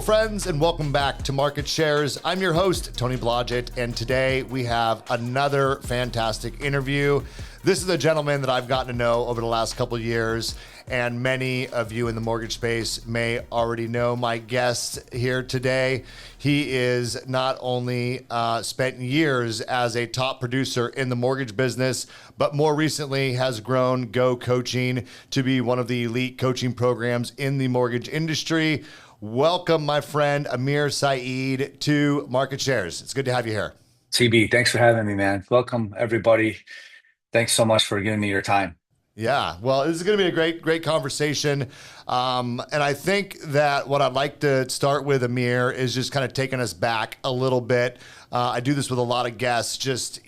friends, and welcome back to Market Shares. I'm your host, Tony Blodgett, and today we have another fantastic interview. This is a gentleman that I've gotten to know over the last couple of years, and many of you in the mortgage space may already know my guest here today. He is not only spent years as a top producer in the mortgage business, but more recently has grown Go Coaching to be one of the elite coaching programs in the mortgage industry. Welcome, my friend, Amir Syed, to Market Shares. It's good to have you here. TB, thanks for having me, man. Welcome, everybody. Thanks so much for giving me your time. Yeah, well, this is going to be a great conversation. And I think that what I'd like to start with, Amir, is just kind of taking us back a little bit. I do this with a lot of guests, just,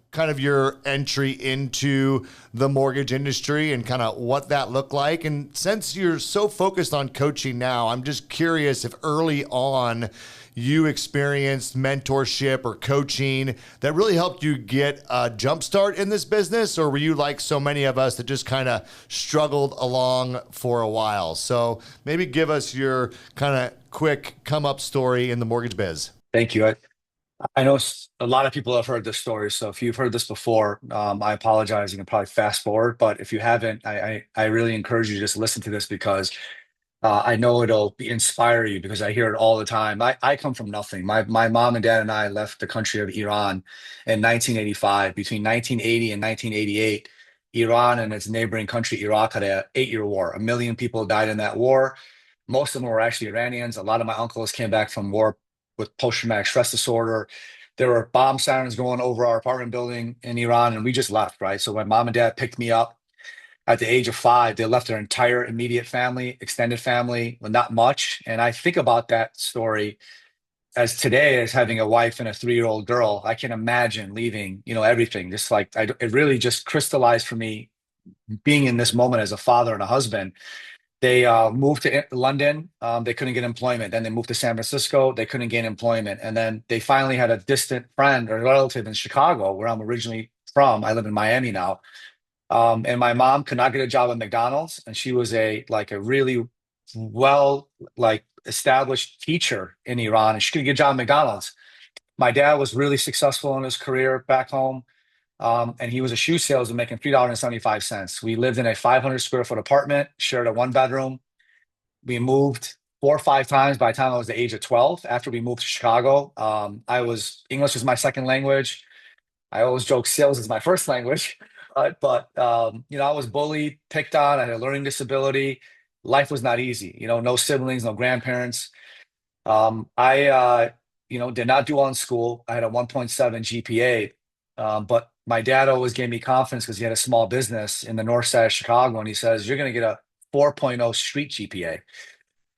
kind of your entry into the mortgage industry and kind of what that looked like. And since you're so focused on coaching now, I'm just curious if early on you experienced mentorship or coaching that really helped you get a jump start in this business, or were you like so many of us that just kind of struggled along for a while? So maybe give us your kind of quick come up story in the mortgage biz. Thank you. I know a lot of people have heard this story, so if you've heard this before, I apologize. You can probably fast forward, but if you haven't, I really encourage you to just listen to this because I know it'll inspire you because I hear it all the time. I come from nothing. My mom and dad and I left the country of Iran in 1985. Between 1980 and 1988, Iran and its neighboring country, Iraq, had an 8-year war. 1 million people died in that war. Most of them were actually Iranians. A lot of my uncles came back from war with post-traumatic stress disorder. There were bomb sirens going over our apartment building in Iran, and we just left, right? So when mom and dad picked me up at the age of 5, they left their entire immediate family, extended family, well, not much. And I think about that story as today as having a wife and a 3-year-old girl. I can imagine leaving, everything. Just like it really just crystallized for me being in this moment as a father and a husband. They moved to London. They couldn't get employment. Then they moved to San Francisco. They couldn't gain employment. And then they finally had a distant friend or relative in Chicago, where I'm originally from. I live in Miami now. And my mom could not get a job at McDonald's. And she was a really well established teacher in Iran. And she could get a job at McDonald's. My dad was really successful in his career back home. And he was a shoe salesman making $3.75. We lived in a 500 square foot apartment, shared a 1-bedroom. We moved 4 or 5 times by the time I was the age of 12. After we moved to Chicago, English was my second language. I always joke sales is my first language. But I was bullied, picked on. I had a learning disability. Life was not easy. No siblings, no grandparents. I did not do well in school. I had a 1.7 GPA. But my dad always gave me confidence because he had a small business in the north side of Chicago. And he says, you're going to get a 4.0 street GPA.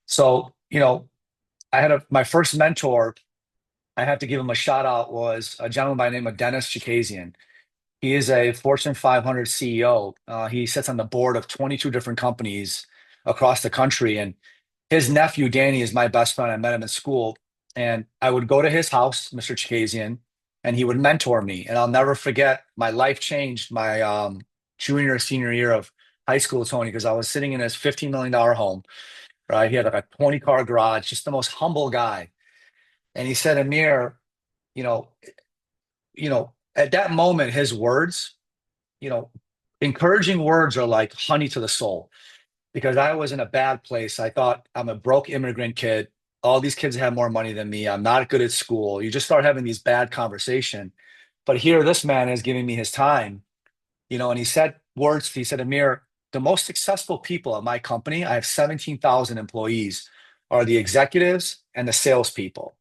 So, I had my first mentor, I have to give him a shout out, was a gentleman by the name of Dennis Chikazian. He is a Fortune 500 CEO. He sits on the board of 22 different companies across the country. And his nephew, Danny, is my best friend. I met him in school. And I would go to his house, Mr. Chikazian, and he would mentor me. And I'll never forget, my life changed my junior or senior year of high school, Tony, because I was sitting in his $15 million home, right? He had like a 20-car garage, just the most humble guy. And he said, Amir, you know, at that moment, his words, encouraging words are like honey to the soul, because I was in a bad place. I thought, I'm a broke immigrant kid. All these kids have more money than me. I'm not good at school. You just start having these bad conversations. But here, this man is giving me his time, and he said words. He said, Amir, the most successful people at my company, I have 17,000 employees, are the executives and the salespeople.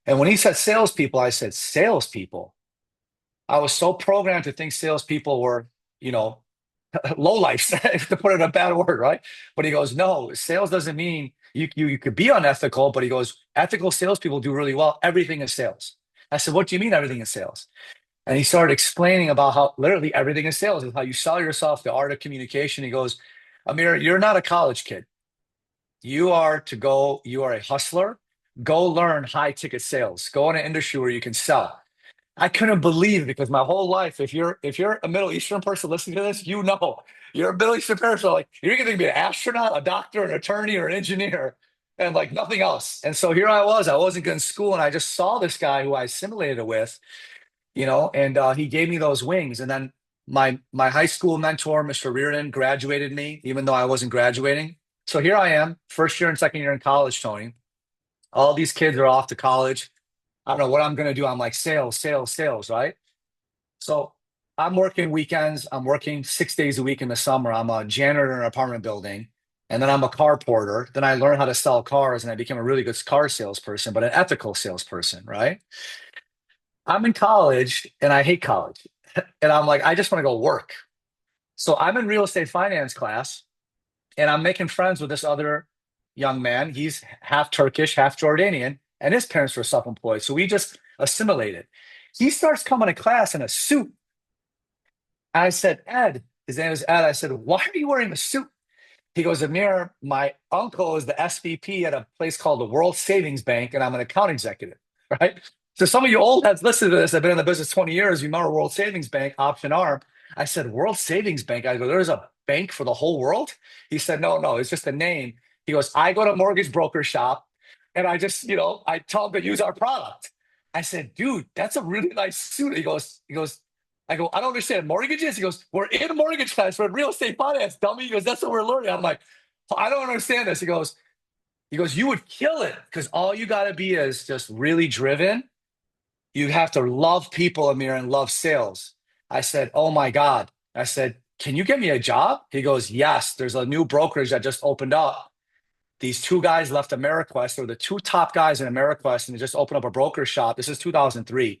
And when he said salespeople, I said, salespeople? I was so programmed to think salespeople were, lowlifes, to put it in a bad word, right? But he goes, no, sales doesn't mean you could be unethical, but he goes, ethical salespeople do really well. Everything is sales. I said, what do you mean everything is sales? And he started explaining about how literally everything is sales, is how you sell yourself, the art of communication. He goes, Amir, you're not a college kid. You are a hustler. Go learn high ticket sales. Go in an industry where you can sell. I couldn't believe it, because my whole life, if you're a Middle Eastern person listening to this, you're a Middle Eastern person. Like, you're going to be an astronaut, a doctor, an attorney, or an engineer. and like nothing else. And so here I wasn't good in school, and I just saw this guy who I assimilated with, and he gave me those wings. And then my high school mentor, Mr. Reardon, graduated me, even though I wasn't graduating. So here I am, first year and second year in college, Tony. All these kids are off to college. I don't know what I'm going to do. I'm like, sales, sales, sales, right? So I'm working weekends. I'm working 6 days a week in the summer. I'm a janitor in an apartment building. And then I'm a car porter. Then I learned how to sell cars and I became a really good car salesperson, but an ethical salesperson, right? I'm in college and I hate college. And I'm like, I just want to go work. So I'm in real estate finance class and I'm making friends with this other young man. He's half Turkish, half Jordanian, and his parents were self-employed. So we just assimilated. He starts coming to class in a suit. I said, Ed, his name is Ed. I said, why are you wearing a suit? He goes, Amir, my uncle is the SVP at a place called the World Savings Bank, and I'm an account executive, right? So some of you old heads listen to this. I've been in the business 20 years. You remember World Savings Bank, option arm. I said, World Savings Bank. I go, there's a bank for the whole world? He said, no, no, it's just a name. He goes, I go to mortgage broker shop, and I just, I tell them to use our product. I said, dude, that's a really nice suit. He goes, I go, I don't understand mortgages. He goes, we're in mortgage class, we're in real estate finance, dummy. He goes, that's what we're learning. I'm like, I don't understand this. He goes, you would kill it because all you got to be is just really driven. You have to love people, Amir, and love sales. I said, oh my God. I said, can you get me a job? He goes, yes, there's a new brokerage that just opened up. These two guys left AmeriQuest. They were the two top guys in AmeriQuest, and they just opened up a broker shop. This is 2003.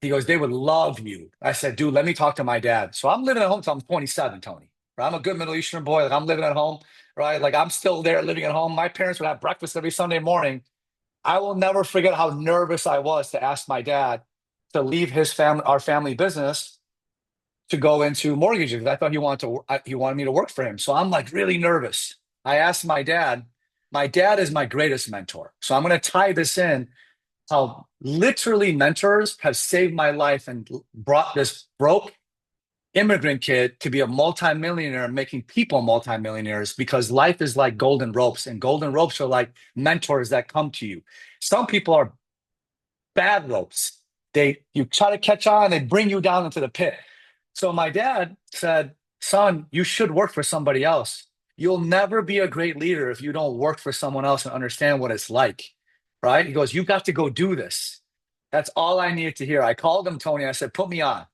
He goes, they would love you. I said, dude, let me talk to my dad. So I'm living at home until I'm 27, Tony. Right? I'm a good Middle Eastern boy. Like I'm living at home, right? Like I'm still there living at home. My parents would have breakfast every Sunday morning. I will never forget how nervous I was to ask my dad to leave our family business to go into mortgages. I thought he wanted me to work for him. So I'm like really nervous. I asked my dad. My dad is my greatest mentor. So I'm going to tie this in how literally mentors have saved my life and brought this broke immigrant kid to be a multimillionaire, making people multimillionaires, because life is like golden ropes, and golden ropes are like mentors that come to you. Some people are bad ropes. You try to catch on, they bring you down into the pit. So my dad said, son, you should work for somebody else. You'll never be a great leader if you don't work for someone else and understand what it's like, right? He goes, you got to go do this. That's all I needed to hear. I called him, Tony. I said, put me on.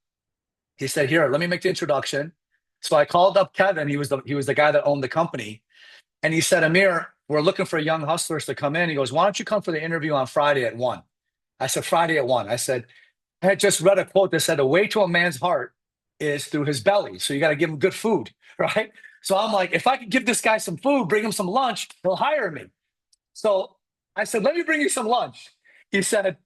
He said, here, let me make the introduction. So I called up Kevin. He was the guy that owned the company. And he said, Amir, we're looking for young hustlers to come in. He goes, why don't you come for the interview on Friday at 1? I said, Friday at 1. I said, I had just read a quote that said, the way to a man's heart is through his belly. So you got to give him good food, right? So I'm like, if I could give this guy some food, bring him some lunch, he'll hire me. So I said, let me bring you some lunch. He said,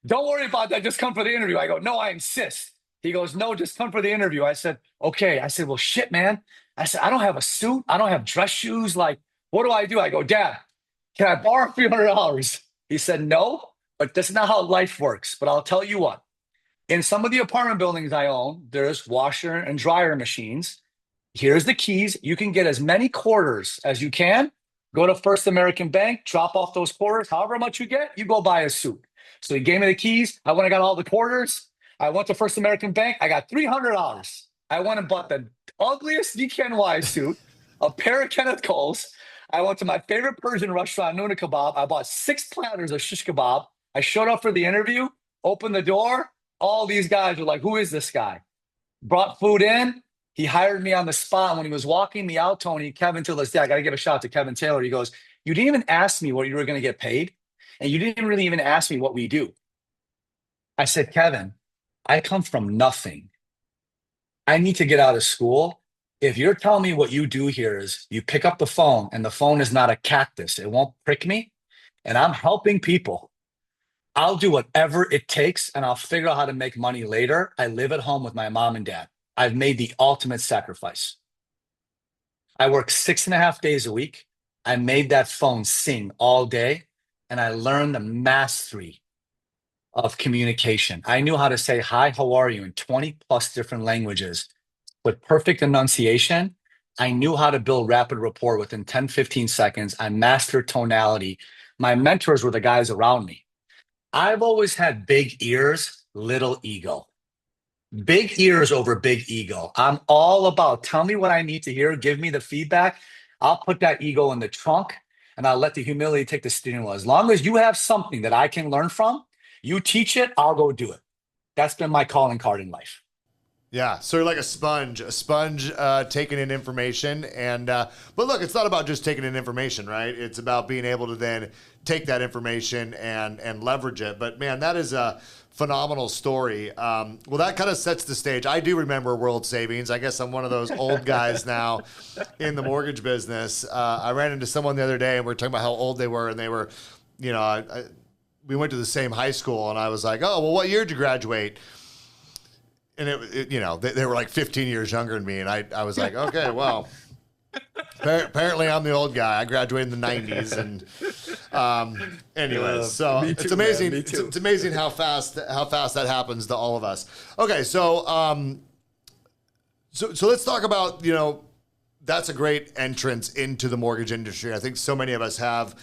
don't worry about that. Just come for the interview. I go, no, I insist. He goes, no, just come for the interview. I said, okay. I said, well, shit, man. I said, I don't have a suit. I don't have dress shoes. Like, what do I do? I go, Dad, can I borrow $300? He said, no, but that's not how life works. But I'll tell you what. In some of the apartment buildings I own, there's washer and dryer machines. Here's the keys. You can get as many quarters as you can. Go to First American Bank, drop off those quarters. However much you get, you go buy a suit. So he gave me the keys. I went and got all the quarters. I went to First American Bank. I got $300. I went and bought the ugliest DKNY suit, a pair of Kenneth Coles. I went to my favorite Persian restaurant, Nuna Kebab. I bought 6 platters of shish kebab. I showed up for the interview, opened the door. All these guys were like, who is this guy? Brought food in. He hired me on the spot. When he was walking me out, Tony, Kevin, to this day, I got to give a shout out to Kevin Taylor. He goes, you didn't even ask me what you were going to get paid. And you didn't really even ask me what we do. I said, Kevin, I come from nothing. I need to get out of school. If you're telling me what you do here is you pick up the phone and the phone is not a cactus, it won't prick me, and I'm helping people, I'll do whatever it takes and I'll figure out how to make money later. I live at home with my mom and dad. I've made the ultimate sacrifice. I work 6.5 days a week. I made that phone sing all day, and I learned the mastery of communication. I knew how to say, hi, how are you, in 20 plus different languages with perfect enunciation. I knew how to build rapid rapport within 10, 15 seconds. I mastered tonality. My mentors were the guys around me. I've always had big ears, little ego. Big ears over big ego. I'm all about tell me what I need to hear, give me the feedback. I'll put that ego in the trunk and I'll let the humility take the steering wheel. As long as you have something that I can learn from, you teach it, I'll go do it. That's been my calling card in life. Yeah, so you're like a sponge taking in information. And but look, it's not about just taking in information, right? It's about being able to then take that information and leverage it. But man, that is a phenomenal story. Well, that kind of sets the stage. I do remember World Savings. I guess I'm one of those old guys now in the mortgage business. I ran into someone the other day, and we were talking about how old they were, and they were, you know, we went to the same high school, and I was like, oh, well, what year did you graduate? And it you know, they were like 15 years younger than me. And I was like, okay, well, apparently I'm the old guy. I graduated in the 90s. And anyways, so Me too, it's amazing. man, me too. It's amazing how fast that happens to all of us. Okay. So let's talk about, you know, that's a great entrance into the mortgage industry. I think so many of us have,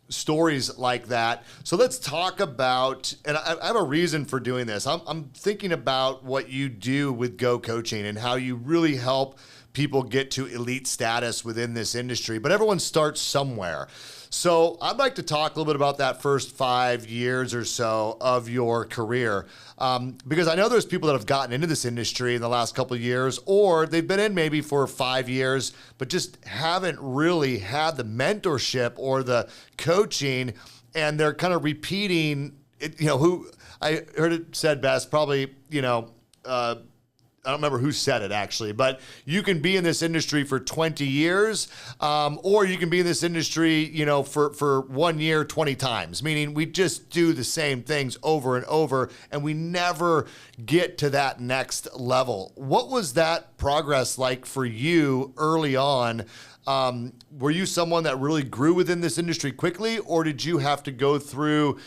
stories like that. So let's talk about, and I have a reason for doing this. I'm thinking about what you do with Go Coaching and how you really help people get to elite status within this industry, but everyone starts somewhere. So I'd like to talk a little bit about that first 5 years or so of your career, because I know there's people that have gotten into this industry in the last couple of years, or they've been in maybe for 5 years, but just haven't really had the mentorship or the coaching, and they're kind of repeating it. You know, who I heard it said best, probably, you know, I don't remember who said it actually, but you can be in this industry for 20 years, or you can be in this industry, you know, for 1 year, 20 times, meaning we just do the same things over and over, and we never get to that next level. What was that progress like for you early on? Were you someone that really grew within this industry quickly, or did you have to go through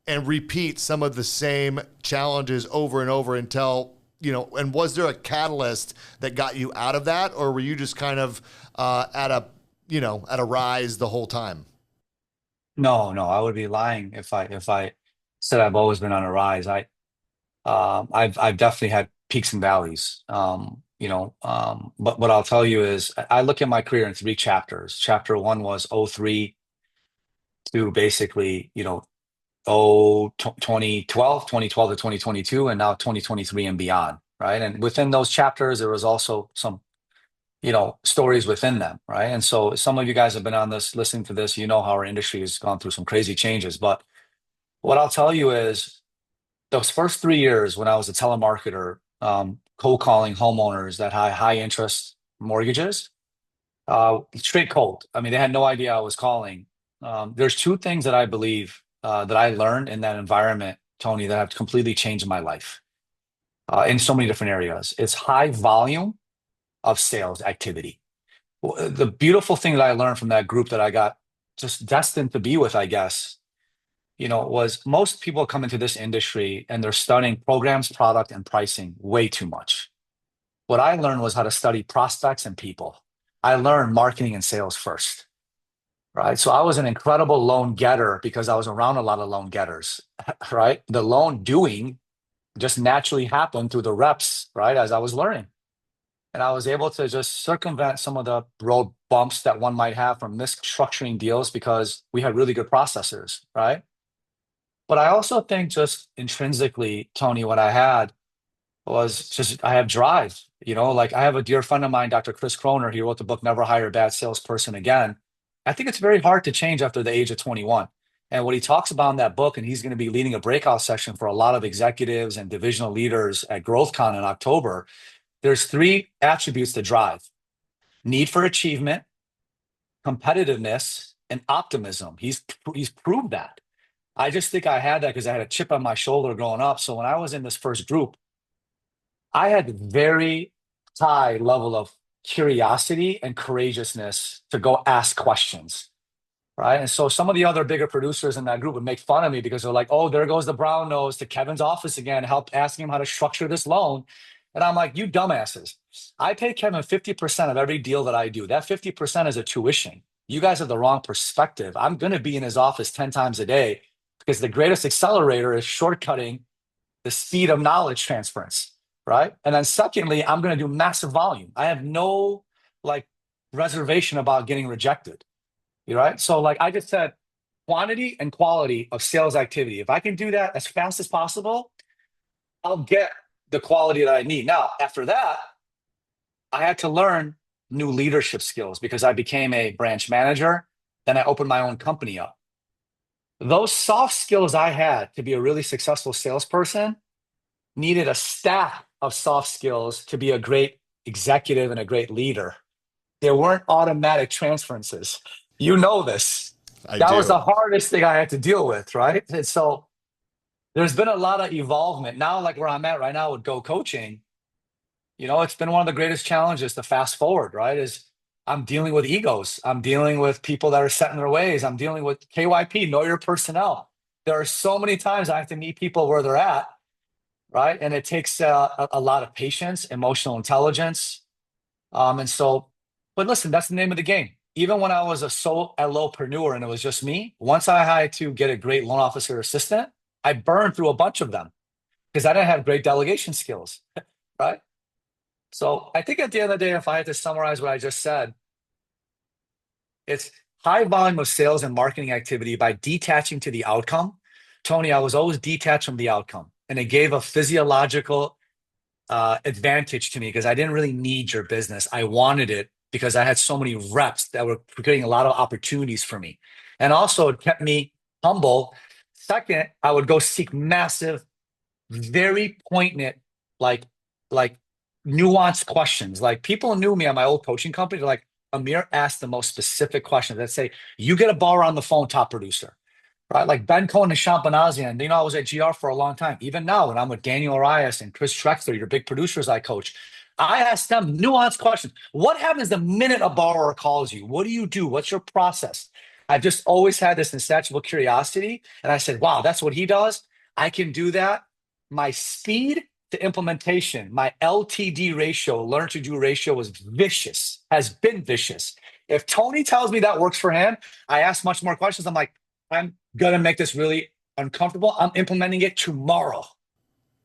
and repeat some of the same challenges over and over until, you know, and was there a catalyst that got you out of that, or were you just kind of at a rise the whole time? No, I would be lying if I said I've always been on a rise. I've definitely had peaks and valleys. But what I'll tell you is I look at my career in three chapters. Chapter one was '03 to basically, you know, 2012 to 2022, and now 2023 and beyond, right? And within those chapters, there was also some, you know, stories within them, right? And so some of you guys have been on this, listening to this, you know how our industry has gone through some crazy changes. But what I'll tell you is those first 3 years when I was a telemarketer, cold calling homeowners that had high interest mortgages, straight cold. I mean, they had no idea I was calling. There's two things that I believe that I learned in that environment, Tony, that have completely changed my life in so many different areas. It's high volume of sales activity. The beautiful thing that I learned from that group that I got just destined to be with, I guess, you know, was most people come into this industry and they're studying programs, product, and pricing way too much. What I learned was how to study prospects and people. I learned marketing and sales first. Right. So I was an incredible loan getter because I was around a lot of loan getters. Right. The loan doing just naturally happened through the reps, right, as I was learning. And I was able to just circumvent some of the road bumps that one might have from misstructuring deals because we had really good processors. Right. But I also think just intrinsically, Tony, what I had was just I have drive. You know, like I have a dear friend of mine, Dr. Chris Croner. He wrote the book Never Hire a Bad Salesperson Again. I think it's very hard to change after the age of 21. And what he talks about in that book, and he's going to be leading a breakout session for a lot of executives and divisional leaders at GrowthCon in October. There's three attributes to drive: need for achievement, competitiveness, and optimism. He's proved that. I just think I had that because I had a chip on my shoulder growing up. So when I was in this first group, I had very high level of curiosity and courageousness to go ask questions, right? And so some of the other bigger producers in that group would make fun of me because they're like, "Oh, there goes the brown nose to Kevin's office again, help asking him how to structure this loan." And I'm like, "You dumbasses. I pay Kevin 50% of every deal that I do. That 50% is a tuition. you guys have the wrong perspective. I'm going to be in his office 10 times a day because the greatest accelerator is shortcutting the speed of knowledge transference, right? And then secondly, I'm going to do massive volume. I have no like reservation about getting rejected, right? So like I just said, quantity and quality of sales activity. If I can do that as fast as possible, I'll get the quality that I need. Now, after that, I had to learn new leadership skills because I became a branch manager. Then I opened my own company up. Those soft skills I had to be a really successful salesperson needed a stack of soft skills to be a great executive and a great leader. There weren't automatic transferences. You know this. I That was do. the hardest thing I had to deal with, right? And so there's been a lot of evolvement. Now, like where I'm at right now with Go Coaching, it's been one of the greatest challenges to fast forward, right? Is I'm dealing with egos. I'm dealing with people that are set in their ways. I'm dealing with KYP, know your personnel. There are so many times I have to meet people where they're at, right? And it takes a lot of patience, emotional intelligence. But listen, that's the name of the game. Even when I was a solopreneur and it was just me, once I had to get a great loan officer assistant, I burned through a bunch of them because I didn't have great delegation skills, right? So I think at the end of the day, if I had to summarize what I just said, it's high volume of sales and marketing activity by detaching to the outcome. Tony, I was always detached from the outcome, and it gave a physiological advantage to me because I didn't really need your business. I wanted it because I had so many reps that were creating a lot of opportunities for me. And also it kept me humble. Second, I would go seek massive, very poignant, like, like nuanced questions. Like people knew me at my old coaching company. They're like, Amir asked the most specific questions that say, you get a bar on the phone, top producer. Right, like Ben Cohen and Champanazian. I was at GR for a long time. Even now, when I'm with Daniel Arias and Chris Trexler, your big producers I coach, I ask them nuanced questions. What happens the minute a borrower calls you? What do you do? What's your process? I've just always had this insatiable curiosity. And I said, wow, that's what he does. I can do that. My speed to implementation, my LTD ratio, learn to do ratio was vicious, has been vicious. If Tony tells me that works for him, I ask much more questions. I'm like, I'm going to make this really uncomfortable. I'm implementing it tomorrow.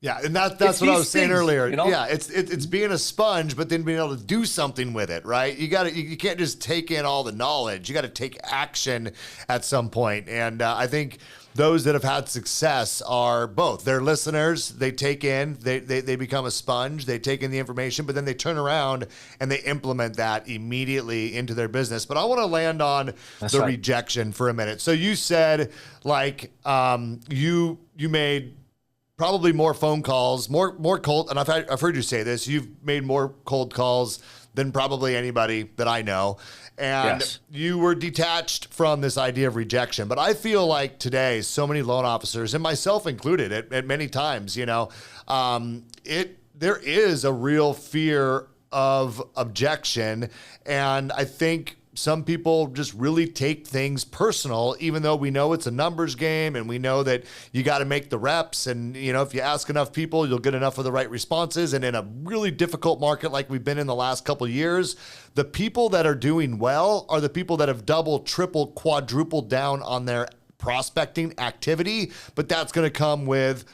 Yeah, and that's what I was saying earlier. You know? Yeah, it's being a sponge, but then being able to do something with it, right? You can't just take in all the knowledge. You got to take action at some point. And I think those that have had success are both. They're listeners. They take in. They become a sponge. They take in the information, but then they turn around and they implement that immediately into their business. But I want to land on the rejection for a minute. So you said like you made probably more phone calls, more cold. And I've heard you say this. You've made more cold calls than probably anybody that I know. And yes, you were detached from this idea of rejection. But I feel like today, so many loan officers, and myself included at many times, there is a real fear of objection. And I think some people just really take things personal, even though we know it's a numbers game and we know that you got to make the reps. And, if you ask enough people, you'll get enough of the right responses. And in a really difficult market like we've been in the last couple of years, the people that are doing well are the people that have double, triple, quadrupled down on their prospecting activity. But that's going to come with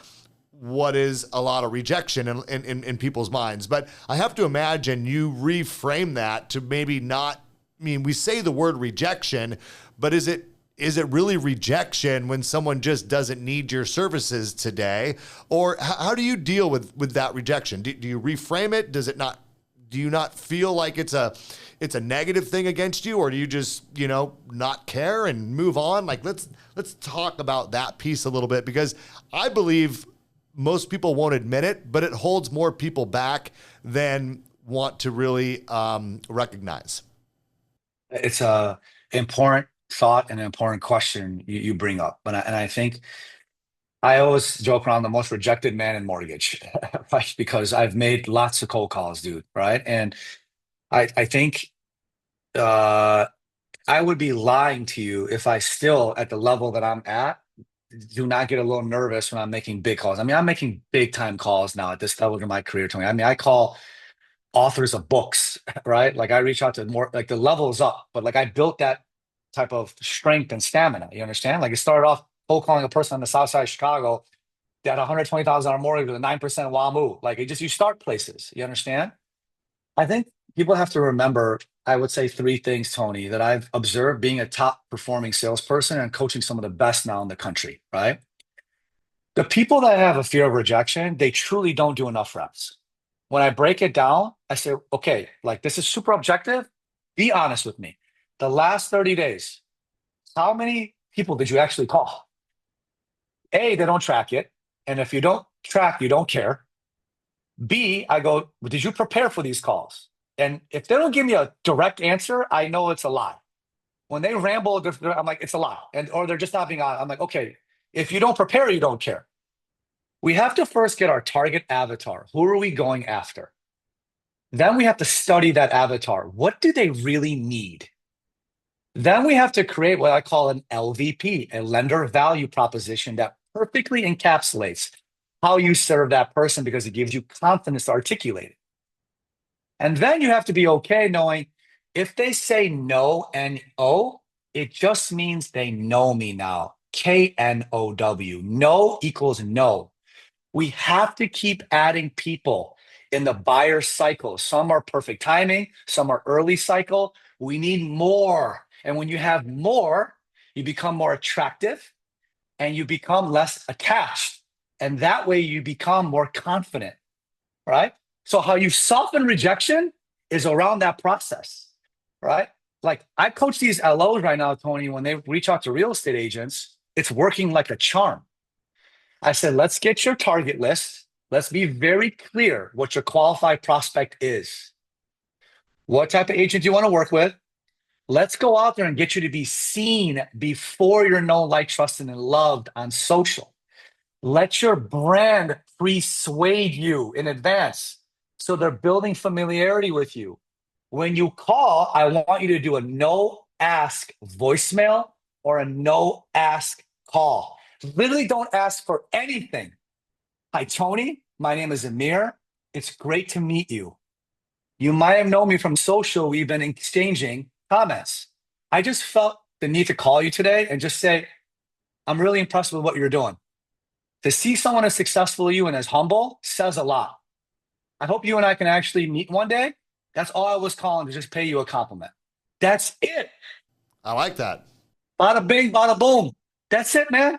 what is a lot of rejection in people's minds. But I have to imagine you reframe that to maybe not, we say the word rejection, but is it really rejection when someone just doesn't need your services today? Or how do you deal with that rejection? Do you reframe it? Do you not feel like it's a negative thing against you? Or do you just, not care and move on? Like, let's talk about that piece a little bit, because I believe most people won't admit it, but it holds more people back than want to really recognize. It's a important thought and an important question you bring up. And I think I always joke around the most rejected man in mortgage, right? Because I've made lots of cold calls, dude, right? And I think I would be lying to you if I still, at the level that I'm at, do not get a little nervous when I'm making big calls. I'm making big time calls now at this level of my career, Tony. I call authors of books, right? Like I reach out to more, like the level is up, but like I built that type of strength and stamina. You understand? Like, it started off cold calling a person on the south side of Chicago that $120,000 mortgage with a 9% WAMU. Like, you start places. You understand? I think people have to remember, I would say, three things, Tony, that I've observed being a top performing salesperson and coaching some of the best now in the country, right? The people that have a fear of rejection, they truly don't do enough reps. When I break it down, I say, okay, like, this is super objective. Be honest with me. The last 30 days, how many people did you actually call? A, they don't track it. And if you don't track, you don't care. B, I go, well, did you prepare for these calls? And if they don't give me a direct answer, I know it's a lie. When they ramble, I'm like, it's a lie. Or they're just not being honest. I'm like, okay, if you don't prepare, you don't care. We have to first get our target avatar. Who are we going after? Then we have to study that avatar. What do they really need? Then we have to create what I call an LVP, a lender value proposition that perfectly encapsulates how you serve that person, because it gives you confidence to articulate it. And then you have to be okay knowing if they say no, N-O, it just means they know me now. K-N-O-W. No equals no. We have to keep adding people in the buyer cycle. Some are perfect timing, some are early cycle. We need more. And when you have more, you become more attractive and you become less attached. And that way you become more confident, right? So how you soften rejection is around that process, right? Like, I coach these LOs right now, Tony, when they reach out to real estate agents, it's working like a charm. I said, let's get your target list. Let's be very clear what your qualified prospect is. What type of agent do you want to work with? Let's go out there and get you to be seen before you're known, liked, trusted, and loved on social. Let your brand persuade you in advance, so they're building familiarity with you. When you call, I want you to do a no-ask voicemail or a no-ask call. Literally don't ask for anything. Hi, Tony. My name is Amir. It's great to meet you. You might have known me from social. We've been exchanging comments. I just felt the need to call you today and just say, I'm really impressed with what you're doing. To see someone as successful as you and as humble says a lot. I hope you and I can actually meet one day. That's all I was calling, to just pay you a compliment. That's it. I like that. Bada bing, bada boom. That's it, man.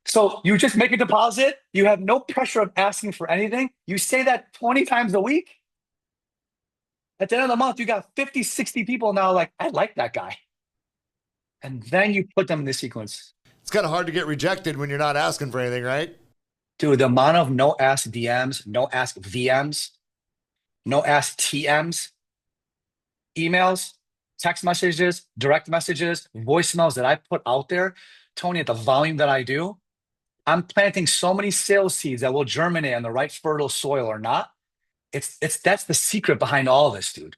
So you just make a deposit. You have no pressure of asking for anything. You say that 20 times a week. At the end of the month, you got 50, 60 people now like, I like that guy. And then you put them in the sequence. It's kind of hard to get rejected when you're not asking for anything, right? Dude, the amount of no ask DMs, no ask VMs, no ask TMs, emails, text messages, direct messages, voicemails that I put out there, Tony, at the volume that I do, I'm planting so many sales seeds that will germinate on the right fertile soil or not. That's the secret behind all this, dude.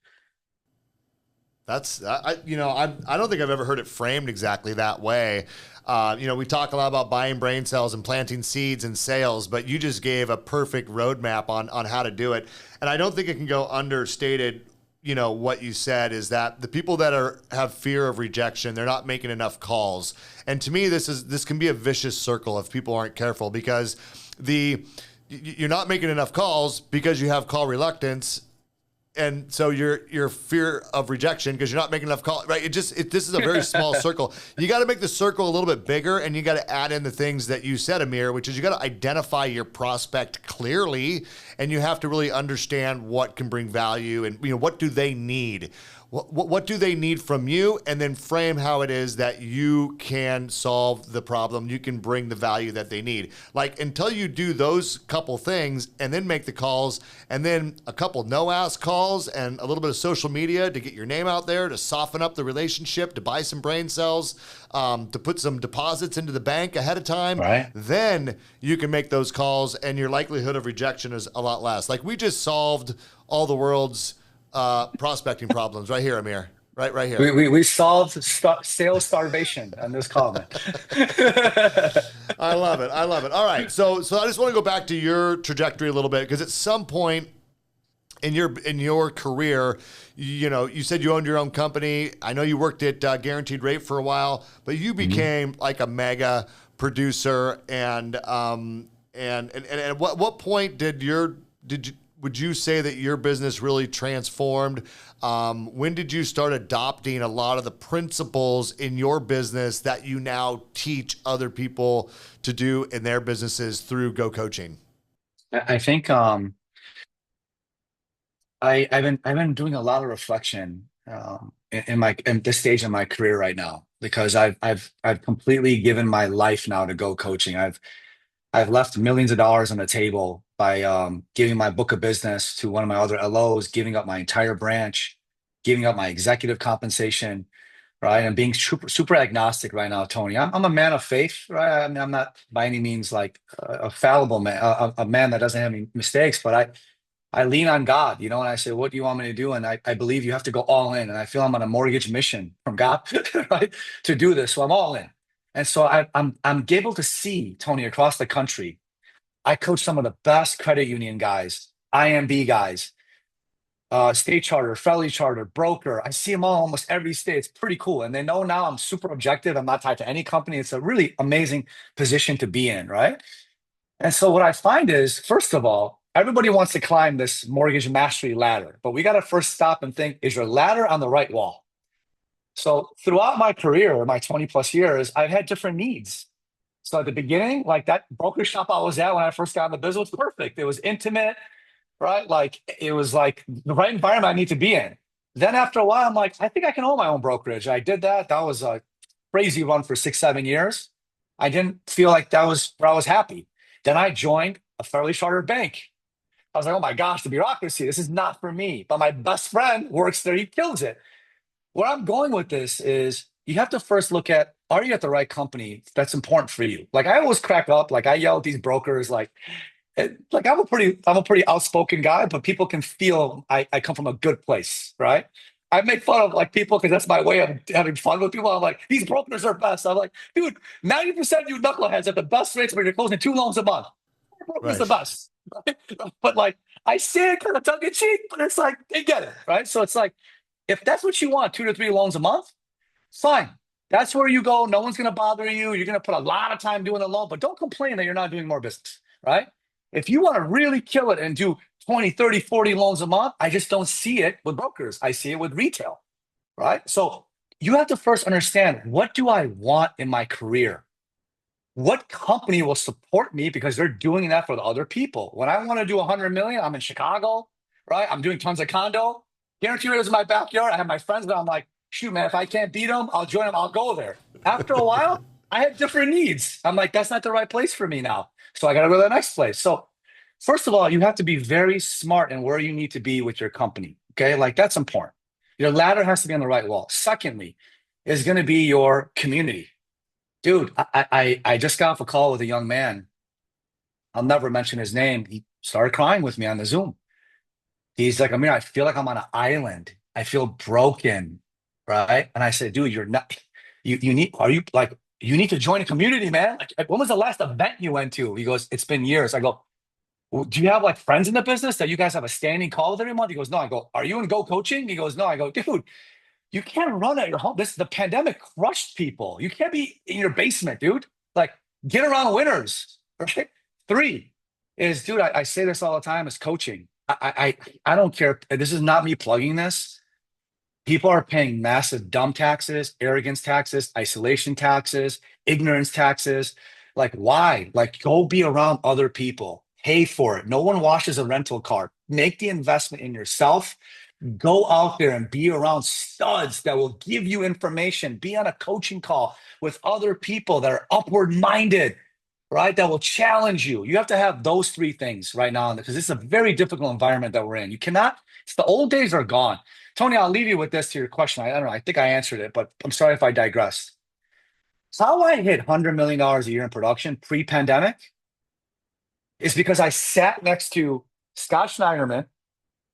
That's, I don't think I've ever heard it framed exactly that way. We talk a lot about buying brain cells and planting seeds in sales, but you just gave a perfect roadmap on how to do it. And I don't think it can go understated. What you said is that the people that have fear of rejection, they're not making enough calls. And to me, this can be a vicious circle if people aren't careful, because you're not making enough calls because you have call reluctance. And so your fear of rejection because you're not making enough calls, right? This is a very small circle. You got to make the circle a little bit bigger, and you got to add in the things that you said, Amir, which is you got to identify your prospect clearly, and you have to really understand what can bring value and what do they need. What do they need from you, and then frame how it is that you can solve the problem. You can bring the value that they need. Like, until you do those couple things and then make the calls, and then a couple no-ask calls and a little bit of social media to get your name out there, to soften up the relationship, to buy some brain cells, to put some deposits into the bank ahead of time, right? Then you can make those calls, and your likelihood of rejection is a lot less. Like, we just solved all the world's prospecting problems right here, Amir. Right here. We solved sales starvation on this comment. I love it. All right. So I just want to go back to your trajectory a little bit, because at some point, in your career, you said you owned your own company. I know you worked at Guaranteed Rate for a while, but you became like a mega producer. And at what point would you say that your business really transformed? When did you start adopting a lot of the principles in your business that you now teach other people to do in their businesses through Go Coaching? I think I've been doing a lot of reflection in this stage of my career right now, because I've completely given my life now to Go Coaching. I've left millions of dollars on the table by giving my book of business to one of my other LOs, giving up my entire branch, giving up my executive compensation, right? And being super agnostic right now, Tony. I'm a man of faith, right? I mean, I'm not by any means like a fallible man, a man that doesn't have any mistakes, but I lean on God, and I say, what do you want me to do? And I believe you have to go all in. And I feel I'm on a mortgage mission from God, right, to do this. So I'm all in. And so I'm able to see, Tony, across the country. I coach some of the best credit union guys, IMB guys, state charter, federally charter, broker. I see them all almost every state. It's pretty cool. And they know now I'm super objective. I'm not tied to any company. It's a really amazing position to be in, right? And so what I find is, first of all, everybody wants to climb this mortgage mastery ladder, but we got to first stop and think, is your ladder on the right wall? So throughout my career, my 20 plus years, I've had different needs. So at the beginning, like that broker shop I was at when I first got in the business was perfect. It was intimate, right? Like it was like the right environment I need to be in. Then after a while, I'm like, I think I can own my own brokerage. I did that. That was a crazy run for 6, 7 years. I didn't feel like that was where I was happy. Then I joined a federally chartered bank. I was like, oh my gosh, the bureaucracy, this is not for me. But my best friend works there. He kills it. Where I'm going with this is you have to first look at, are you at the right company that's important for you? Like I always crack up, like I yell at these brokers, like I'm a pretty outspoken guy, but people can feel I come from a good place, right? I make fun of like people because that's my way of having fun with people. I'm like, these brokers are best. I'm like, dude, 90% of you knuckleheads have the best rates when you're closing 2 loans a month. Broker's Right. the best. Right? But like I say it kind of tongue in cheek, but it's like they get it, right? So it's like, if that's what you want, 2 to 3 loans a month, fine. That's where you go. No one's going to bother you. You're going to put a lot of time doing the loan, but don't complain that you're not doing more business, right? If you want to really kill it and do 20, 30, 40 loans a month, I just don't see it with brokers. I see it with retail, right? So you have to first understand, what do I want in my career? What company will support me because they're doing that for the other people? When I want to do 100 million, I'm in Chicago, right? I'm doing tons of condo. Guarantee Rate is in my backyard. I have my friends, but I'm like, shoot, man, if I can't beat them, I'll join them. I'll go there. After a while, I have different needs. I'm like, that's not the right place for me now. So I got to go to the next place. So first of all, you have to be very smart in where you need to be with your company. Okay. Like that's important. Your ladder has to be on the right wall. Secondly, is going to be your community. Dude, I just got off a call with a young man. I'll never mention his name. He started crying with me on the Zoom. He's like, Amir, I feel like I'm on an island. I feel broken, right? And I said, dude, you're not. You need. Are you like? You need to join a community, man. Like, when was the last event you went to? He goes, it's been years. I go, well, do you have like friends in the business that you guys have a standing call with every month? He goes, no. I go, are you in Go Coaching? He goes, no. I go, dude, you can't run at your home. The pandemic crushed people. You can't be in your basement, dude. Like, get around winners. Right? Three is, dude, I say this all the time, is coaching. I don't care. This is not me plugging this. People are paying massive dumb taxes, arrogance taxes, isolation taxes, ignorance taxes. Like, why? Like, go be around other people. Pay for it. No one washes a rental car. Make the investment in yourself. Go out there and be around studs that will give you information. Be on a coaching call with other people that are upward minded, right? That will challenge you. You have to have those three things right now because it's a very difficult environment that we're in. You cannot, it's the old days are gone. Tony, I'll leave you with this to your question. I don't know. I think I answered it, but I'm sorry if I digressed. So how I hit $100 million a year in production pre-pandemic is because I sat next to Scott Schneiderman,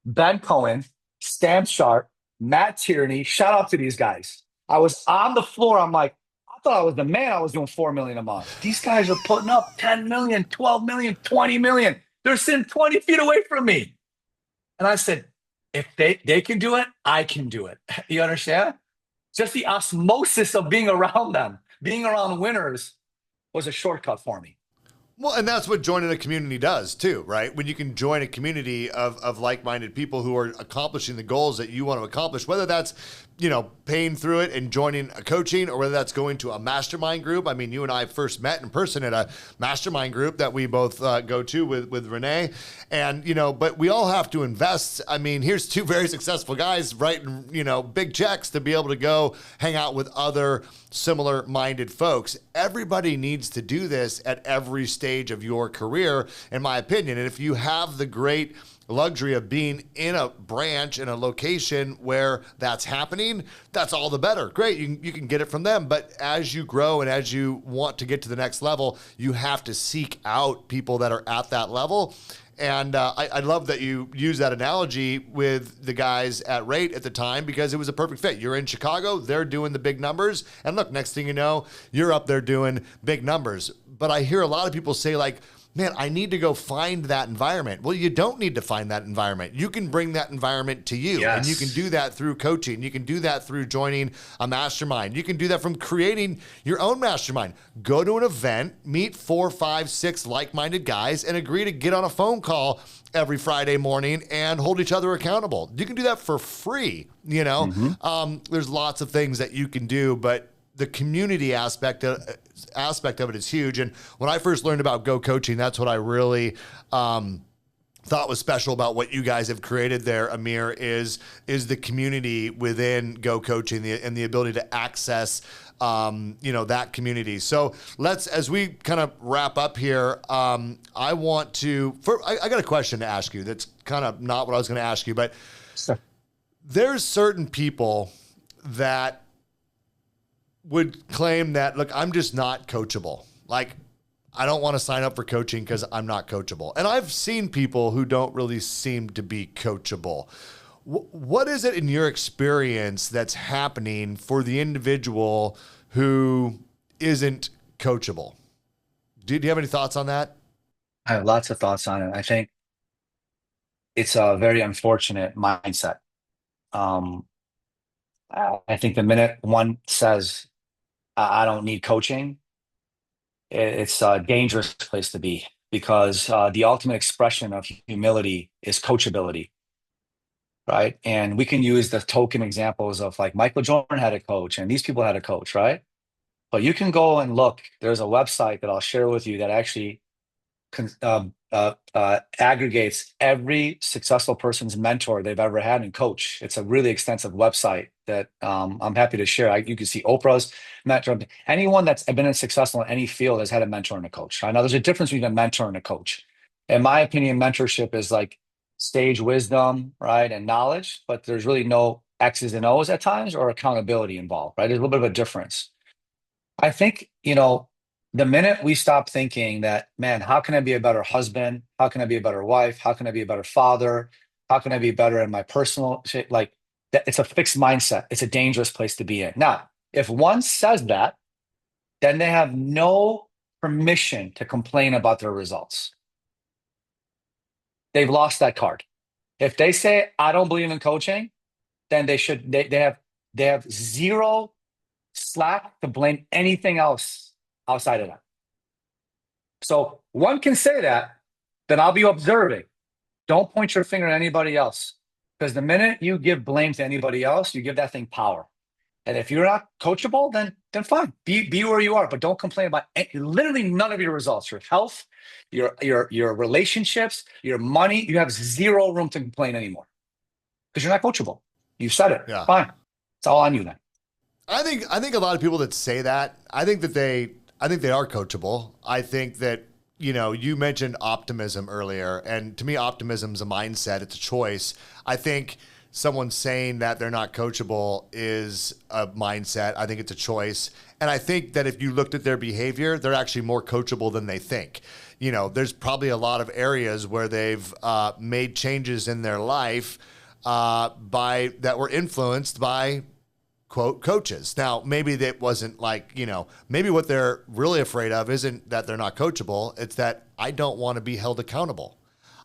Ben Cohen, Stan Sharp, Matt Tierney. Shout out to these guys. I was on the floor. I'm like, I thought I was the man. I was doing 4 million a month. These guys are putting up 10 million, 12 million, 20 million. They're sitting 20 feet away from me. And I said, if they can do it, I can do it. You understand? Just the osmosis of being around them, being around winners was a shortcut for me. Well, and that's what joining a community does too, right? When you can join a community of like-minded people who are accomplishing the goals that you want to accomplish, whether that's, paying through it and joining a coaching, or whether that's going to a mastermind group. I mean, you and I first met in person at a mastermind group that we both go to with Renee. And, but we all have to invest. I mean, here's two very successful guys writing, big checks to be able to go hang out with other similar minded folks. Everybody needs to do this at every stage of your career, in my opinion. And if you have the great luxury of being in a branch, in a location where that's happening, that's all the better. Great, you can get it from them. But as you grow and as you want to get to the next level, you have to seek out people that are at that level. And I love that you use that analogy with the guys at Rate at the time, because it was a perfect fit. You're in Chicago, they're doing the big numbers. And look, next thing you know, you're up there doing big numbers. But I hear a lot of people say, like, man, I need to go find that environment. Well, you don't need to find that environment. You can bring that environment to you. Yes. And you can do that through coaching. You can do that through joining a mastermind. You can do that from creating your own mastermind. Go to an event, meet 4, 5, 6 like-minded guys, and agree to get on a phone call every Friday morning and hold each other accountable. You can do that for free. There's lots of things that you can do, but the community aspect of it is huge. And when I first learned about Go Coaching, that's what I really thought was special about what you guys have created there, Amir, is the community within Go Coaching and the ability to access that community. So as we kind of wrap up here, I got a question to ask you that's kind of not what I was going to ask you, but there's certain people that would claim that, look, I'm just not coachable. Like, I don't want to sign up for coaching because I'm not coachable. And I've seen people who don't really seem to be coachable. What is it in your experience that's happening for the individual who isn't coachable? Do you have any thoughts on that? I have lots of thoughts on it. I think it's a very unfortunate mindset. I think the minute one says, I don't need coaching, it's a dangerous place to be, because the ultimate expression of humility is coachability, right? And we can use the token examples of, like, Michael Jordan had a coach and these people had a coach, right? But you can go and look. There's a website that I'll share with you that actually aggregates every successful person's mentor they've ever had and coach. It's a really extensive website that I'm happy to share. You can see Oprah's mentor. Anyone that's been successful in any field has had a mentor and a coach. Now, there's a difference between a mentor and a coach. In my opinion, mentorship is like sage wisdom, right, and knowledge, but there's really no X's and O's at times, or accountability involved, right? There's a little bit of a difference. I think, the minute we stop thinking that, man, how can I be a better husband? How can I be a better wife? How can I be a better father? How can I be better in my personal shit? Like, that, it's a fixed mindset. It's a dangerous place to be in. Now, if one says that, then they have no permission to complain about their results. They've lost that card. If they say, I don't believe in coaching, then they have zero slack to blame anything else outside of that. So one can say that, then I'll be observing. Don't point your finger at anybody else, because the minute you give blame to anybody else, you give that thing power. And if you're not coachable, then fine, be where you are, but don't complain about literally none of your results, your health, your relationships, your money. You have zero room to complain anymore, because you're not coachable. You said it. Yeah. Fine. It's all on you then. I think a lot of people that say that, I think they are coachable. I think that, you mentioned optimism earlier, and to me, optimism is a mindset. It's a choice. I think someone saying that they're not coachable is a mindset. I think it's a choice. And I think that if you looked at their behavior, they're actually more coachable than they think. There's probably a lot of areas where they've made changes in their life that were influenced by, quote, coaches. Now, maybe that wasn't like, maybe what they're really afraid of isn't that they're not coachable. It's that I don't want to be held accountable.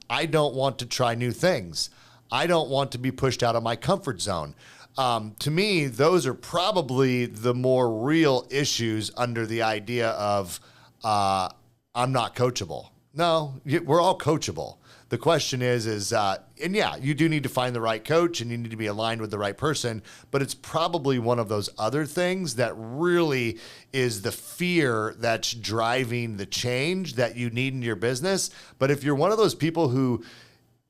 I don't want to try new things. I don't want to be pushed out of my comfort zone. To me, those are probably the more real issues under the idea of I'm not coachable. No, we're all coachable. The question is, and yeah, you do need to find the right coach and you need to be aligned with the right person, but it's probably one of those other things that really is the fear that's driving the change that you need in your business. But if you're one of those people who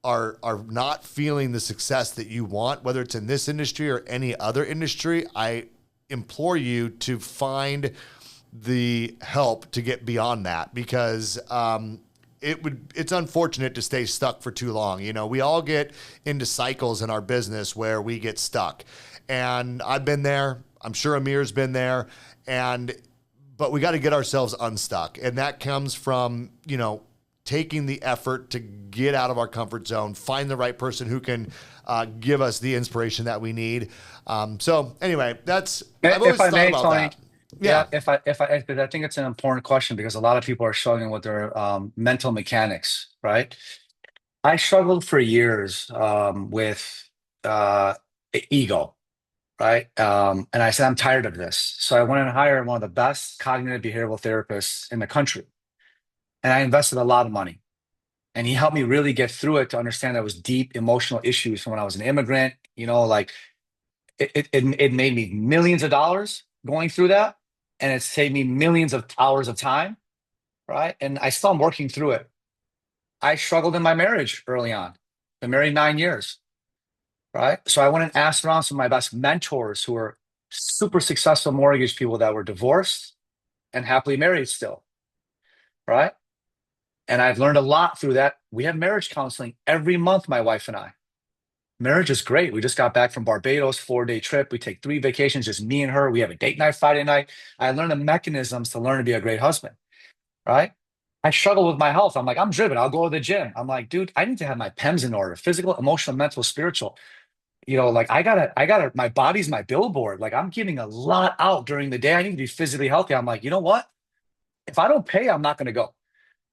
are not feeling the success that you want, whether it's in this industry or any other industry, I implore you to find the help to get beyond that, because it's unfortunate to stay stuck for too long. You know, we all get into cycles in our business where we get stuck, and I've been there. I'm sure Amir's been there, but we got to get ourselves unstuck. And that comes from, you know, taking the effort to get out of our comfort zone, find the right person who can give us the inspiration that we need. So anyway, I've always thought about Tony, that. Yeah, if I think it's an important question because a lot of people are struggling with their mental mechanics, right? I struggled for years with ego, right? And I said, I'm tired of this. So I went and hired one of the best cognitive behavioral therapists in the country. And I invested a lot of money. And he helped me really get through it to understand that it was deep emotional issues from when I was an immigrant. You know, like it made me millions of dollars going through that. And it saved me millions of hours of time, right? And I still am working through it. I struggled in my marriage early on. Been married 9 years, right? So I went and asked around some of my best mentors who were super successful mortgage people that were divorced and happily married still, right? And I've learned a lot through that. We have marriage counseling every month, my wife and I. Marriage is great. We just got back from Barbados, 4-day trip. We take 3 vacations, just me and her. We have a date night Friday night. I learned the mechanisms to learn to be a great husband, right? I struggle with my health. I'm like, I'm driven. I'll go to the gym. I'm like, dude, I need to have my PEMs in order: physical, emotional, mental, spiritual. You know, like my body's my billboard. Like I'm giving a lot out during the day. I need to be physically healthy. I'm like, you know what? If I don't pay, I'm not going to go.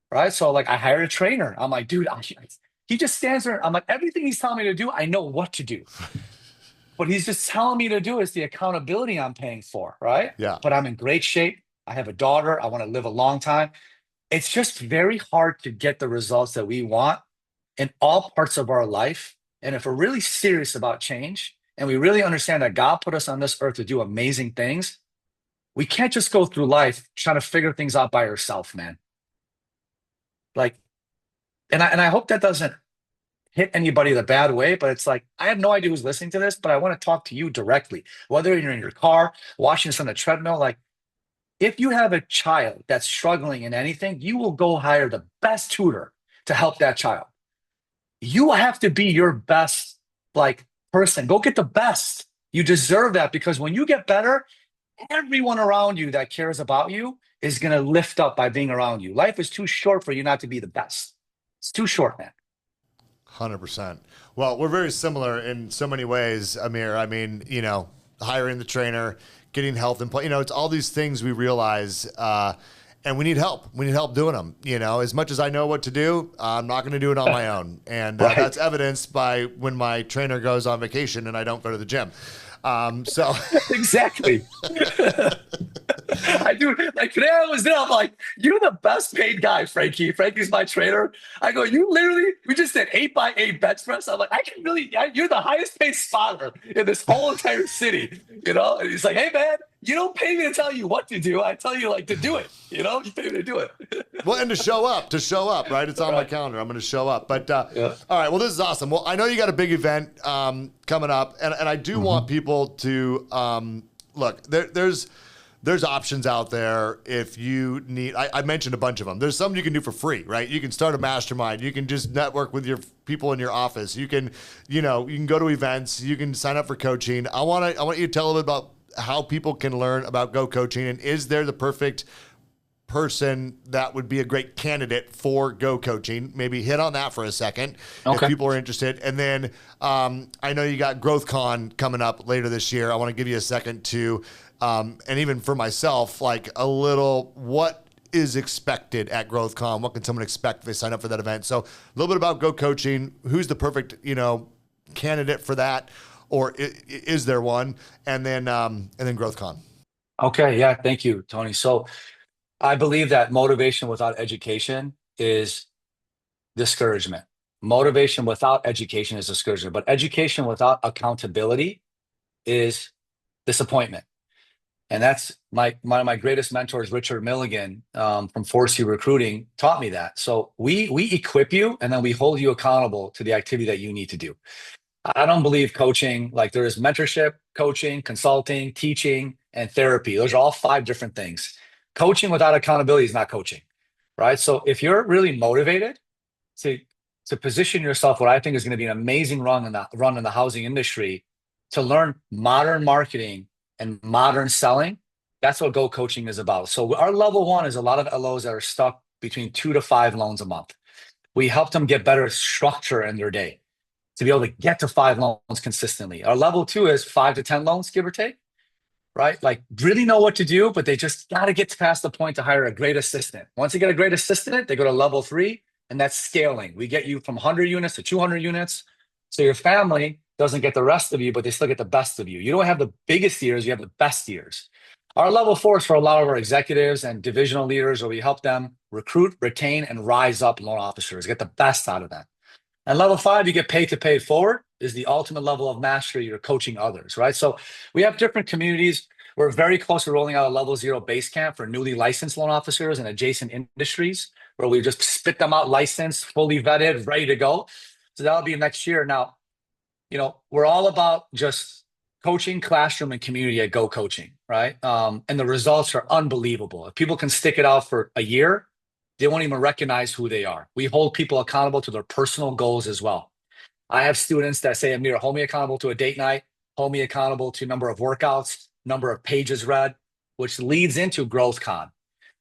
Right. So like I hired a trainer. I'm like, dude, he just stands there. I'm like, everything he's telling me to do, I know what to do. What he's just telling me to do is the accountability I'm paying for. Right. Yeah. But I'm in great shape. I have a daughter. I want to live a long time. It's just very hard to get the results that we want in all parts of our life. And if we're really serious about change and we really understand that God put us on this earth to do amazing things, we can't just go through life trying to figure things out by ourselves, man. Like, and I hope that doesn't hit anybody the bad way, but it's like, I have no idea who's listening to this, but I want to talk to you directly, whether you're in your car, watching this on the treadmill. Like, if you have a child that's struggling in anything, you will go hire the best tutor to help that child. You have to be your best, like, person. Go get the best. You deserve that, because when you get better, everyone around you that cares about you is going to lift up by being around you. Life is too short for you not to be the best. It's too short, man. 100%. Well, we're very similar in so many ways, Amir. I mean, you know, hiring the trainer, getting health and play, you know, it's all these things we realize, and we need help. We need help doing them. You know, as much as I know what to do, I'm not going to do it on my own. And Right. That's evidenced by when my trainer goes on vacation and I don't go to the gym. So Exactly. I do. Like today I was there. I'm like, you're the best paid guy, Frankie. Frankie's my trainer. I go, we just did 8x8 bench press. I'm like, you're the highest paid spotter in this whole entire city. You know? And he's like, hey man, you don't pay me to tell you what to do. I tell you like to do it. You know, you pay me to do it. Well, and to show up, right? It's on my calendar. I'm going to show up. But all right, well, this is awesome. Well, I know you got a big event coming up, and I do want people to look. There's options out there if you need. I mentioned a bunch of them. There's some you can do for free, right? You can start a mastermind. You can just network with your people in your office. You can go to events. You can sign up for coaching. I want you to tell a little bit about how people can learn about Go Coaching, and is there the perfect person that would be a great candidate for Go Coaching? Maybe hit on that for a second if people are interested. And then I know you got GrowthCon coming up later this year. I want to give you a second to, and even for myself, like a little, what is expected at GrowthCon? What can someone expect if they sign up for that event? So a little bit about Go Coaching. Who's the perfect, candidate for that, or is there one? And then GrowthCon. Okay, yeah, thank you, Tony. So I believe that motivation without education is discouragement. Motivation without education is discouragement, but education without accountability is disappointment. And that's one of my greatest mentors, Richard Milligan, from 4C Recruiting, taught me that. So we equip you, and then we hold you accountable to the activity that you need to do. I don't believe coaching, like there is mentorship, coaching, consulting, teaching, and therapy. Those are all 5 different things. Coaching without accountability is not coaching, right? So if you're really motivated to position yourself, what I think is going to be an amazing run in the housing industry, to learn modern marketing and modern selling, that's what Go Coaching is about. So our level 1 is a lot of LOs that are stuck between 2 to 5 loans a month. We help them get better structure in their day to be able to get to 5 loans consistently. Our level 2 is 5 to 10 loans, give or take, right? Like really know what to do, but they just got to get past the point to hire a great assistant. Once you get a great assistant, they go to level 3, and that's scaling. We get you from 100 units to 200 units. So your family doesn't get the rest of you, but they still get the best of you. You don't have the biggest years, you have the best years. Our level 4 is for a lot of our executives and divisional leaders, where we help them recruit, retain, and rise up loan officers, get the best out of them. And level 5, you get paid to pay it forward, is the ultimate level of mastery. You're coaching others, right? So we have different communities. We're very close to rolling out a level 0 base camp for newly licensed loan officers and adjacent industries, where we just spit them out licensed, fully vetted, ready to go. So that'll be next year. Now, we're all about just coaching, classroom, and community at Go Coaching, right? And the results are unbelievable. If people can stick it out for a year, they won't even recognize who they are. We hold people accountable to their personal goals as well. I have students that say, Amir, hold me accountable to a date night, hold me accountable to number of workouts, number of pages read, which leads into GrowthCon.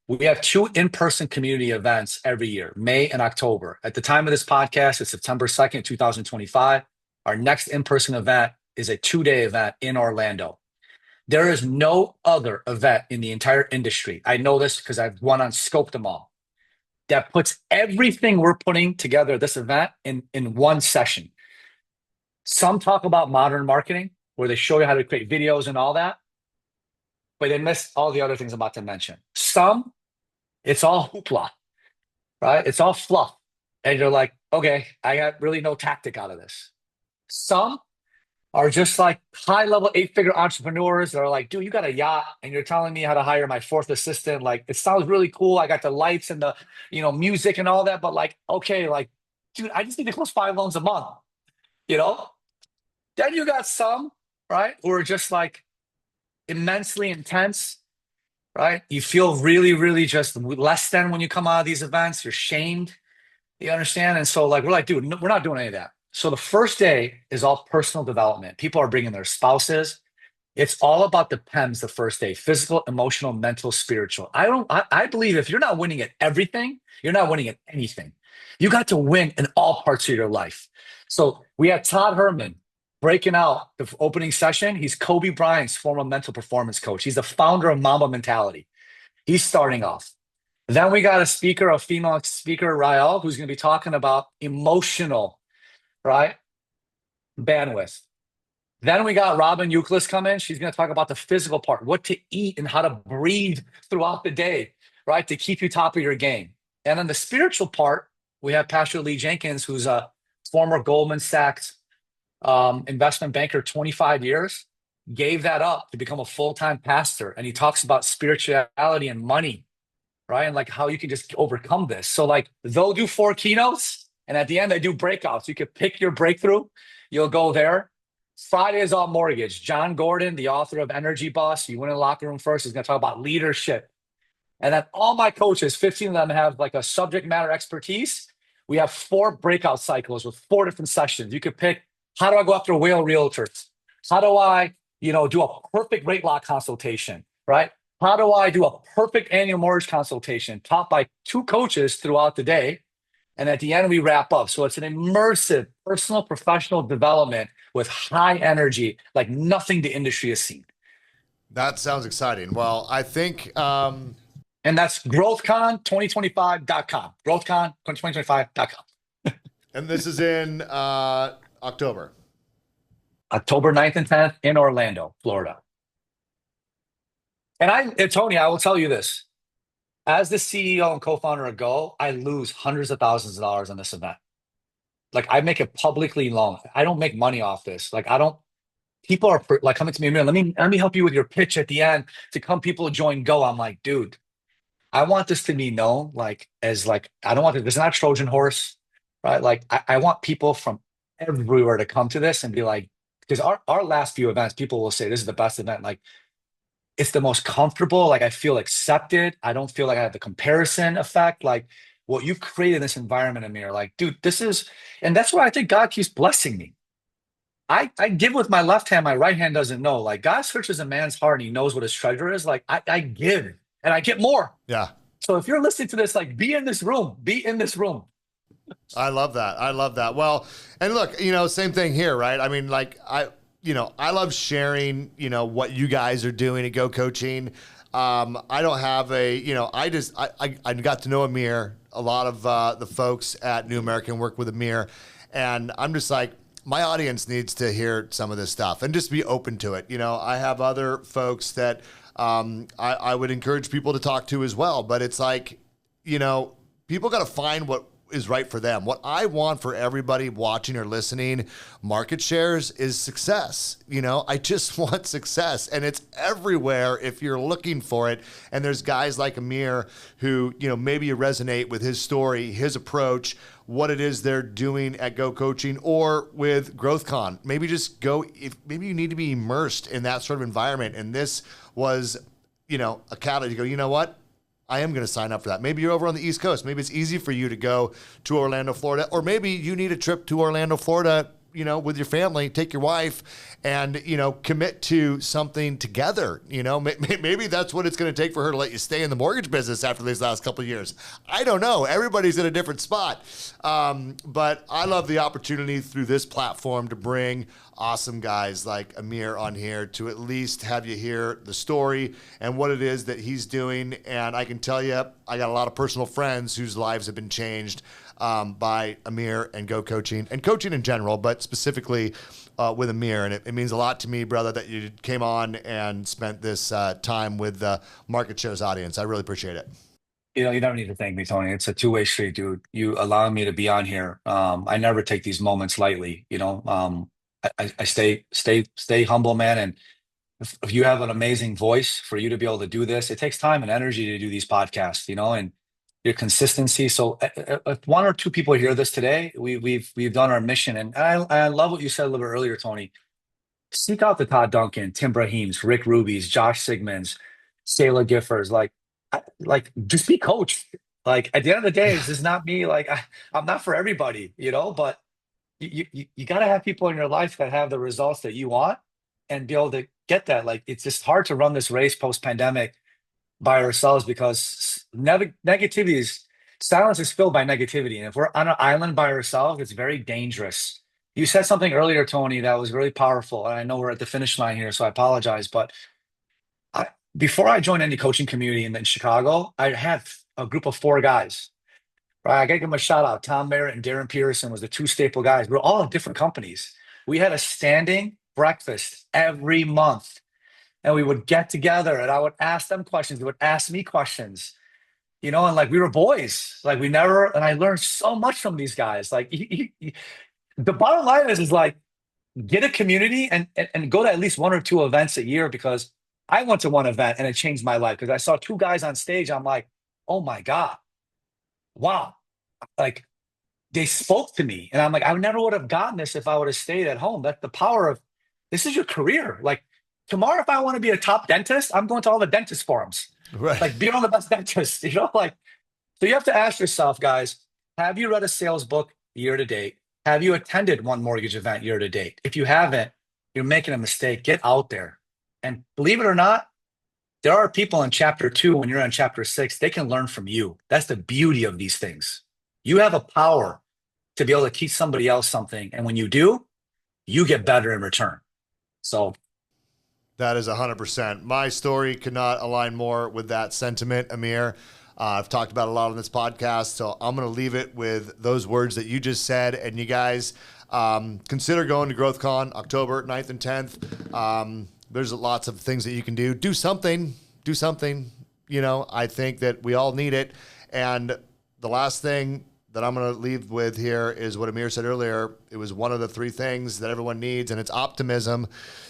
We have 2 in-person community events every year, May and October. At the time of this podcast, it's September 2nd, 2025. Our next in-person event is a 2-day event in Orlando. There is no other event in the entire industry, I know this because I've scoped them all, that puts everything we're putting together this event in one session. Some talk about modern marketing, where they show you how to create videos and all that, but they miss all the other things I'm about to mention. Some, it's all hoopla, right? It's all fluff. And you're like, okay, I got really no tactic out of this. Some are just like high-level 8-figure entrepreneurs that are like, dude, you got a yacht and you're telling me how to hire my 4th assistant. Like, it sounds really cool. I got the lights and the, music and all that. But like, okay, like, dude, I just need to close 5 loans a month, Then you got some, right, who are just like immensely intense, right? You feel really, really just less than when you come out of these events. You're shamed. You understand? And so like, we're like, dude, we're not doing any of that. So the first day is all personal development. People are bringing their spouses. It's all about the PEMS the first day: physical, emotional, mental, spiritual. I believe if you're not winning at everything, you're not winning at anything. You got to win in all parts of your life. So we had Todd Herman breaking out the opening session. He's Kobe Bryant's former mental performance coach. He's the founder of Mamba Mentality. He's starting off. Then we got a female speaker, Rael, who's going to be talking about emotional, right, bandwidth. Then we got Robin Euclid come in. She's going to talk about the physical part, what to eat and how to breathe throughout the day, right, to keep you top of your game. And then the spiritual part, we have Pastor Lee Jenkins, who's a former Goldman Sachs investment banker, 25 years, gave that up to become a full-time pastor. And he talks about spirituality and money, right, and like how you can just overcome this. So like they'll do 4 keynotes, and at the end they do breakouts. You could pick your breakthrough. You'll go there. Friday is all mortgage. John Gordon, the author of Energy Boss, You Win in the Locker Room First, is going to talk about leadership. And then all my coaches, 15 of them, have like a subject matter expertise. We have 4 breakout cycles with 4 different sessions. You could pick, how do I go after whale realtors? How do I, do a perfect rate lock consultation, right? How do I do a perfect annual mortgage consultation taught by 2 coaches throughout the day? And at the end, we wrap up. So it's an immersive personal professional development with high energy, like nothing the industry has seen. That sounds exciting. Well, I think... And that's growthcon2025.com. Growthcon2025.com. And this is in October. October 9th and 10th in Orlando, Florida. And Tony, I will tell you this. As the CEO and co-founder of Go, I lose hundreds of thousands of dollars on this event. Like I make it publicly known. I don't make money off this. Like I don't. People are like coming to me, Amir, let me help you with your pitch at the end to come people join Go. I'm like, dude, I want this to be known like as like I don't want it. It's not a Trojan horse, right? Like I want people from everywhere to come to this and be like, because our last few events, people will say this is the best event. Like it's the most comfortable. Like I feel accepted. I don't feel like I have the comparison effect. Like what you've created in this environment, Amir. Like, dude, this is, and that's why I think God keeps blessing me. I give with my left hand, my right hand doesn't know. Like God searches a man's heart and he knows what his treasure is. Like I give and I get more. Yeah. So if you're listening to this, like be in this room, be in this room. I love that. I love that. Well, and look, same thing here, right? I mean, like I love sharing, what you guys are doing at Go Coaching. I don't have I got to know Amir. A lot of the folks at New American work with Amir, and I'm just like, my audience needs to hear some of this stuff and just be open to it. I have other folks that I would encourage people to talk to as well, but it's like, people got to find what is right for them. What I want for everybody watching or listening, market shares, is success. I just want success, and it's everywhere if you're looking for it. And there's guys like Amir who, maybe you resonate with his story, his approach, what it is they're doing at Go Coaching or with GrowthCon. Maybe just go, maybe you need to be immersed in that sort of environment. And this was, a catalyst. You go, you know what? I am going to sign up for that. Maybe you're over on the East Coast. Maybe it's easy for you to go to Orlando, Florida, or maybe you need a trip to Orlando, Florida, with your family, take your wife and, commit to something together. Maybe that's what it's going to take for her to let you stay in the mortgage business after these last couple of years. I don't know. Everybody's in a different spot. But I love the opportunity through this platform to bring awesome guys like Amir on here to at least have you hear the story and what it is that he's doing. And I can tell you, I got a lot of personal friends whose lives have been changed by Amir and Go Coaching and coaching in general, but specifically with Amir. And it means a lot to me, brother, that you came on and spent this time with the Market Shares audience. I really appreciate it. You don't need to thank me, Tony. It's a two-way street, dude. You allowing me to be on here. I never take these moments lightly. I stay humble, man. And if you have an amazing voice for you to be able to do this, it takes time and energy to do these podcasts, and your consistency. So if one or two people hear this today, we've done our mission. And I love what you said a little bit earlier, Tony. Seek out the Todd Duncan, Tim Brahims, Rick Rubies, Josh Sigmans, Sayla Giffers. Like just be coached. Like at the end of the day, this is not me. Like I'm not for everybody, but you got to have people in your life that have the results that you want and be able to get that. Like it's just hard to run this race post pandemic by ourselves because silence is filled by negativity. And if we're on an island by ourselves, it's very dangerous. You said something earlier, Tony, that was really powerful. And I know we're at the finish line here, so I apologize. But before I joined any coaching community in Chicago, I had a group of 4 guys. Right, I got to give them a shout out. Tom Merritt and Darren Pearson was the 2 staple guys. We're all in different companies. We had a standing breakfast every month. And we would get together and I would ask them questions. They would ask me questions, and like we were boys. Like and I learned so much from these guys. Like the bottom line is like, get a community and go to at least 1 or 2 events a year, because I went to one event and it changed my life because I saw 2 guys on stage. I'm like, oh my God, wow. Like they spoke to me and I'm like, I never would have gotten this if I would have stayed at home. That's the power of, this is your career. Like tomorrow, if I want to be a top dentist, I'm going to all the dentist forums. Right. Like be on the best dentist, like, so you have to ask yourself, guys, have you read a sales book year to date? Have you attended one mortgage event year to date? If you haven't, you're making a mistake. Get out there. And believe it or not, there are people in chapter 2, when you're on chapter 6, they can learn from you. That's the beauty of these things. You have a power to be able to teach somebody else something. And when you do, you get better in return. So that is 100%. My story could not align more with that sentiment, Amir. I've talked about a lot on this podcast, so I'm going to leave it with those words that you just said. And you guys consider going to GrowthCon October 9th and 10th. There's lots of things that you can do. Do something. You know, I think that we all need it. And the last thing that I'm going to leave with here is what Amir said earlier. It was one of the three things that everyone needs, and it's optimism.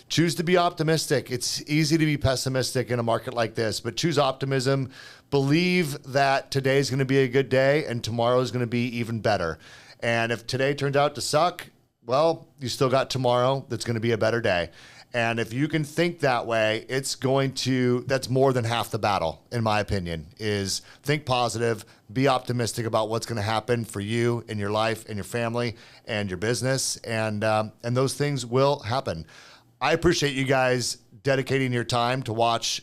Choose to be optimistic. It's easy to be pessimistic in a market like this, but choose optimism. Believe that today is going to be a good day and tomorrow is going to be even better. And if today turns out to suck, well, you still got tomorrow that's going to be a better day. And if you can think that way, that's more than half the battle, in my opinion, is think positive, be optimistic about what's going to happen for you in your life and your family and your business. And those things will happen. I appreciate you guys dedicating your time to watch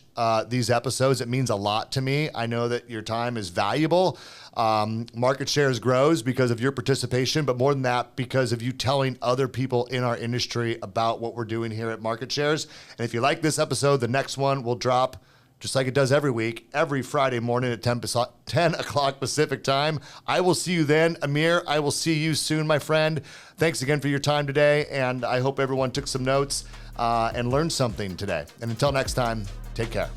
these episodes. It means a lot to me. I know that your time is valuable. Market shares grows because of your participation, but more than that, because of you telling other people in our industry about what we're doing here at Market Shares. And if you like this episode, the next one will drop just like it does every week, every Friday morning at 10 o'clock Pacific time. I will see you then. Amir, I will see you soon, my friend. Thanks again for your time today, and I hope everyone took some notes and learned something today. And until next time, take care.